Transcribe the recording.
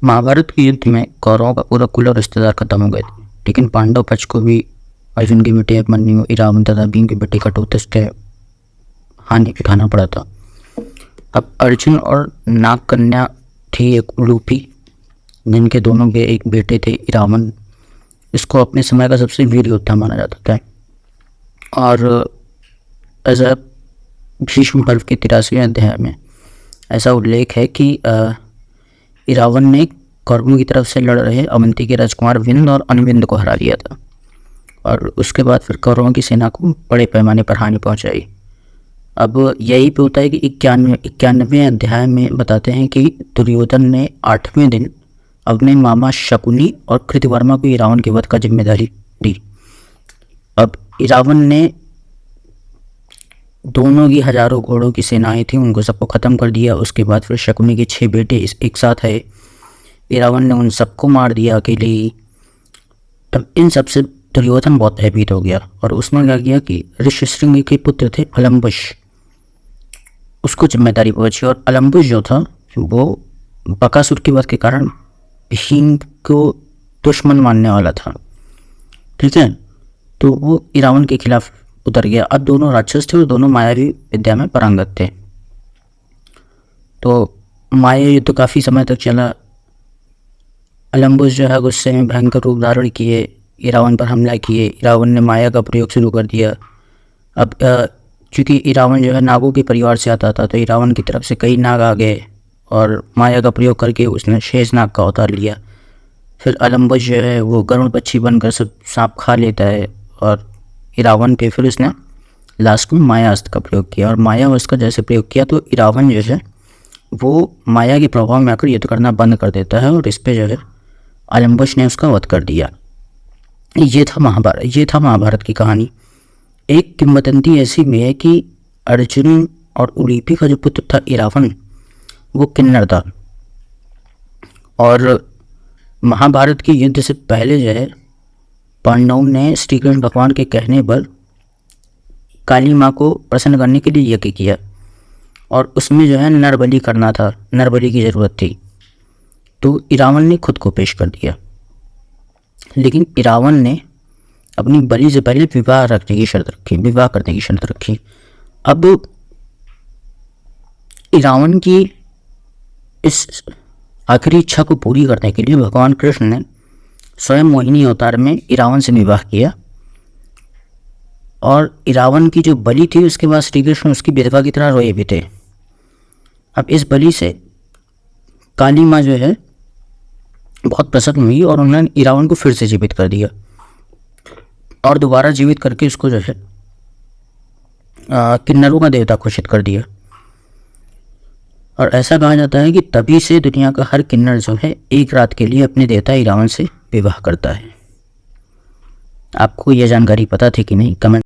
महाभारत के युद्ध में कौरवों का पूरा कुल और रिश्तेदार खत्म हो गए थे, लेकिन पांडव पक्ष को भी अर्जुन के बेटे अभिमन्यु, इरावन तथा भीम के बेटे घटोत्कच के हानि उठाना पड़ा था। अब अर्जुन और नाग कन्या थी एक उलूपी, जिनके दोनों के एक बेटे थे इरावन। इसको अपने समय का सबसे वीर योद्धा माना जाता था और ऐसा भीष्म पर्व के 83वें अध्याय में ऐसा उल्लेख है कि इरावन ने कौरवों की तरफ से लड़ रहे अवंती के राजकुमार विंद और अनविंद को हरा दिया था और उसके बाद फिर कौरवों की सेना को बड़े पैमाने पर हानि पहुंचाई। अब यही पे होता है कि 91वें अध्याय में बताते हैं कि दुर्योधन ने 8वें दिन अपने मामा शकुनी और कृतवर्मा को इरावन के वध का जिम्मेदारी दी। अब इरावन ने दोनों की हजारों घोड़ों की सेनाएं थी, उनको सबको ख़त्म कर दिया। उसके बाद फिर शकुनी के 6 बेटे एक साथ आए, इरावन ने उन सबको मार दिया अकेले ही। तब इन सब से दुर्योधन बहुत भयभीत हो गया और उसने क्या किया कि ऋष्यशृंग के पुत्र थे अलम्बुश, उसको जिम्मेदारी पहुंची। और अलम्बुश जो था वो बकासुर के वध के कारण भीम को दुश्मन मानने वाला था, ठीक है। तो वो इरावन के खिलाफ उतर गया। अब दोनों राक्षस थे और दोनों मायावी विद्या में पारंगत थे। तो माया युद्ध काफ़ी समय तक चला। अलम्बुस जो है गुस्से में भयंकर रूप धारण किए, इरावन पर हमला किए। इरावन ने माया का प्रयोग शुरू कर दिया। अब चूँकि इरावन जो है नागों के परिवार से आता था, तो इरावन की तरफ से कई नाग आ गए और माया का प्रयोग करके उसने शेषनाग का अवतार लिया। फिर अलम्बुस जो है वो गरुड़ पक्षी बनकर सब सांप खा लेता है और इरावन पे फिर उसने लास्ट में माया अस्त्र का प्रयोग किया। और माया अस्त्र का जैसे प्रयोग किया तो इरावन जो है वो माया के प्रभाव में आकर युद्ध करना बंद कर देता है और इस पे जो है अलम्बुस ने उसका वध कर दिया। ये था महाभारत की कहानी। एक किंवदंती ऐसी भी है कि अर्जुन और उलूपी का जो पुत्र था इरावन, वो किन्नर था। और महाभारत के युद्ध से पहले जो है पांडवों ने श्री कृष्ण भगवान के कहने पर काली माँ को प्रसन्न करने के लिए यज्ञ किया और उसमें जो है नरबलि करना था, नरबलि की ज़रूरत थी। तो इरावन ने खुद को पेश कर दिया, लेकिन इरावन ने अपनी बलि से पहले विवाह करने की शर्त रखी। अब इरावन की इस आखिरी इच्छा को पूरी करने के लिए भगवान कृष्ण ने स्वयं मोहिनी अवतार में इरावन से विवाह किया और इरावन की जो बलि थी उसके बाद श्री कृष्ण उसकी विधवा की तरह रोए भी थे। अब इस बलि से काली माँ जो है बहुत प्रसन्न हुई और उन्होंने इरावन को फिर से जीवित कर दिया और दोबारा जीवित करके उसको जो है किन्नरों का देवता घोषित कर दिया। और ऐसा कहा जाता है कि तभी से दुनिया का हर किन्नर जो है एक रात के लिए अपने देवता इरावन से विवाह करता है। आपको यह जानकारी पता थी कि नहीं? कमेंट